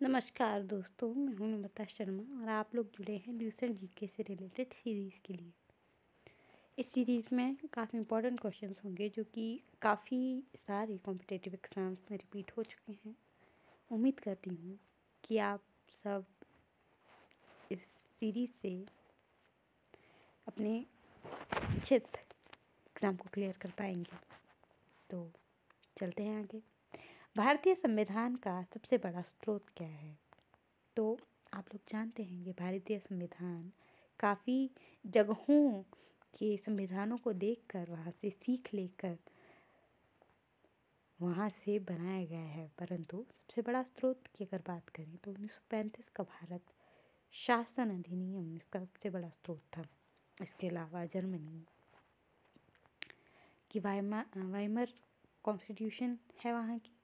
नमस्कार दोस्तों, मैं हूं नम्रता शर्मा और आप लोग जुड़े हैं ड्यूसन जीके से रिलेटेड सीरीज़ के लिए। इस सीरीज़ में काफ़ी इंपॉर्टेंट क्वेश्चंस होंगे जो कि काफ़ी सारे कॉम्पिटिटिव एग्ज़ाम्स में रिपीट हो चुके हैं। उम्मीद करती हूं कि आप सब इस सीरीज़ से अपने इच्छित एग्ज़ाम को क्लियर कर पाएंगे। तो चलते हैं आगे। भारतीय संविधान का सबसे बड़ा स्रोत क्या है? तो आप लोग जानते हैं कि भारतीय संविधान काफ़ी जगहों के संविधानों को देखकर वहाँ से सीख लेकर वहाँ से बनाया गया है, परंतु सबसे बड़ा स्रोत की अगर बात करें तो 1935 का भारत शासन अधिनियम इसका सबसे बड़ा स्रोत था। इसके अलावा जर्मनी की वाइमर कॉन्स्टिट्यूशन है वहाँ की,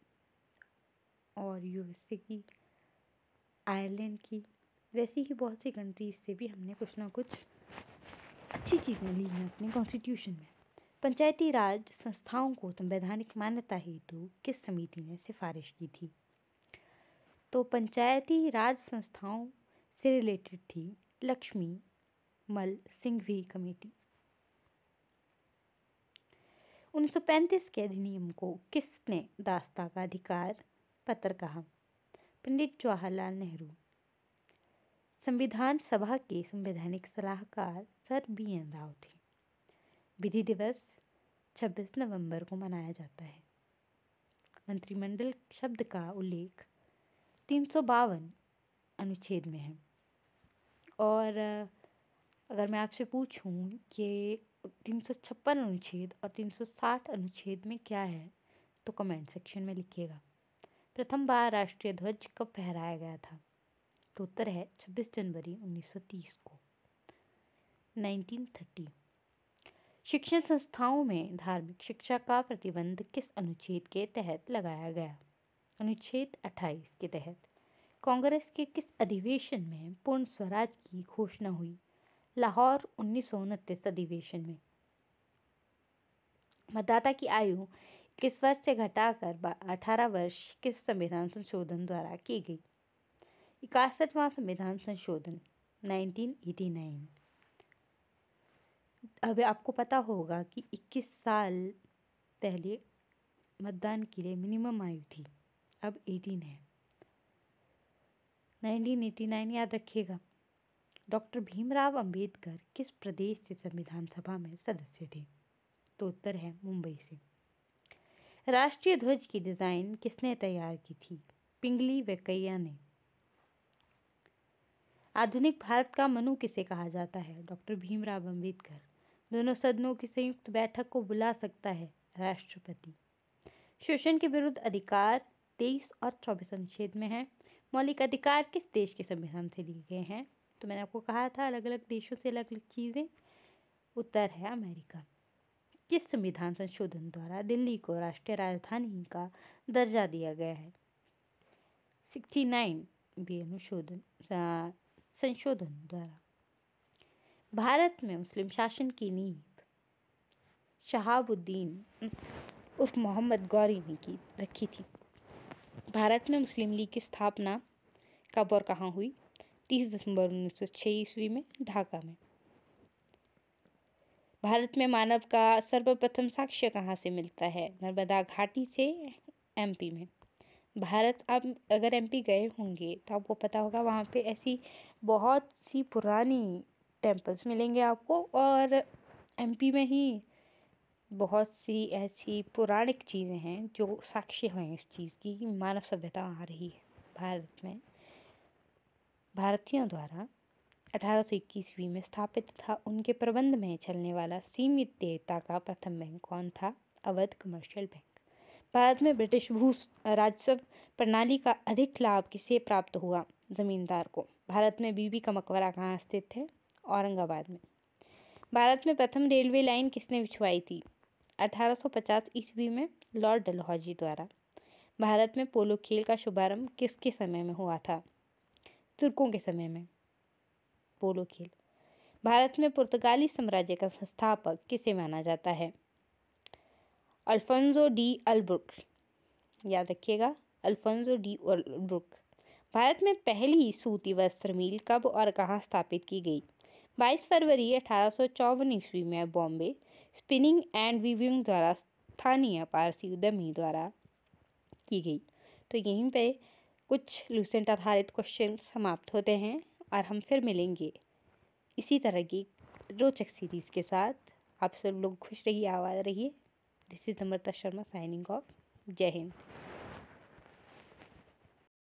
और यूएसए की, आयरलैंड की, वैसी ही बहुत सी कंट्रीज से भी हमने कुछ ना कुछ अच्छी चीज़ें ली हैं अपने कॉन्स्टिट्यूशन में। पंचायती राज संस्थाओं को संवैधानिक मान्यता हेतु किस समिति ने सिफारिश की थी? तो पंचायती राज संस्थाओं से रिलेटेड थी लक्ष्मी मल सिंघवी कमेटी। 1935 के अधिनियम को किसने दास्ता का अधिकार पत्र कहा? पंडित जवाहरलाल नेहरू। संविधान सभा के संवैधानिक सलाहकार सर BN राव थे। विधि दिवस 26 नवंबर को मनाया जाता है। मंत्रिमंडल शब्द का उल्लेख 352 अनुच्छेद में है। और अगर मैं आपसे पूछूं कि 356 अनुच्छेद और 360 अनुच्छेद में क्या है, तो कमेंट सेक्शन में लिखिएगा। प्रथम बार राष्ट्रीय ध्वज कब फहराया गया था? तो उत्तर है 26 जनवरी 1930 को, 1930। शिक्षण संस्थाओं में धार्मिक शिक्षा का प्रतिबंध किस अनुच्छेद के तहत लगाया गया? अनुच्छेद 28 के तहत। कांग्रेस के किस अधिवेशन में पूर्ण स्वराज की घोषणा हुई? लाहौर 1929 अधिवेशन में। मतदाता की आयु 21 वर्ष से घटाकर 18 वर्ष किस संविधान संशोधन द्वारा की गई? 61वां संविधान संशोधन 1989। अब आपको पता होगा कि 21 साल पहले मतदान के लिए मिनिमम आयु थी, अब 18 है। 1989 याद रखिएगा। डॉक्टर भीमराव अंबेडकर किस प्रदेश से संविधान सभा में सदस्य थे? तो उत्तर है मुंबई से। राष्ट्रीय ध्वज की डिज़ाइन किसने तैयार की थी? पिंगली वेंकैया ने। आधुनिक भारत का मनु किसे कहा जाता है? डॉक्टर भीमराव अंबेडकर। दोनों सदनों की संयुक्त बैठक को बुला सकता है राष्ट्रपति। शोषण के विरुद्ध अधिकार 23 और 24 अनुच्छेद में है। मौलिक अधिकार किस देश के संविधान से लिए गए हैं? तो मैंने आपको कहा था अलग अलग देशों से अलग अलग चीज़ें। उत्तर है अमेरिका। किस संविधान संशोधन द्वारा दिल्ली को राष्ट्रीय राजधानी का दर्जा दिया गया है? 69 बी अनुशोधन संशोधन द्वारा। भारत में मुस्लिम शासन की नींव शहाबुद्दीन उर्फ मोहम्मद गौरी ने रखी थी। भारत में मुस्लिम लीग की स्थापना कब और कहाँ हुई? 30 दिसंबर 1906 ईस्वी में, ढाका में। भारत में मानव का सर्वप्रथम साक्ष्य कहाँ से मिलता है? नर्मदा घाटी से, MP में। भारत, आप अगर MP गए होंगे तो आपको पता होगा वहाँ पे ऐसी बहुत सी पुरानी टेम्पल्स मिलेंगे आपको, और MP में ही बहुत सी ऐसी पौराणिक चीज़ें हैं जो साक्ष्य हैं इस चीज़ की कि मानव सभ्यता आ रही है भारत में। भारतीयों द्वारा 1821 ईस्वी में स्थापित था। उनके प्रबंध में चलने वाला सीमित देयता का प्रथम बैंक कौन था? Awadh commercial bank. भारत में ब्रिटिश भू राजस्व प्रणाली का अधिक लाभ किसे प्राप्त हुआ? जमींदार को। भारत में बीबी का मकबरा कहाँ स्थित है? औरंगाबाद में। भारत में प्रथम रेलवे लाइन किसने बिछवाई थी? 1850 ईस्वी में, लॉर्ड डलहौजी द्वारा। भारत में पोलो खेल का शुभारंभ किसके समय में हुआ था? तुर्कों के समय में पोलो खेल। भारत में पुर्तगाली साम्राज्य का संस्थापक किसे माना जाता है? Alfonso de Albuquerque. याद रखिएगा, अल्फोंसो डी अल्बुकर्क। भारत में पहली सूती वस्त्र मिल कब और कहाँ स्थापित की गई? 22 फरवरी 1854 ईस्वी में बॉम्बे स्पिनिंग एंड वीविंग द्वारा स्थानीय पारसी उद्यमी द्वारा की गई। तो यहीं पे कुछ लूसेंट आधारित क्वेश्चन समाप्त होते हैं और हम फिर मिलेंगे इसी तरह की रोचक सीरीज़ के साथ। आप सब लोग खुश रहिए, आबाद रहिए। This is Namrata Sharma signing off. जय हिंद।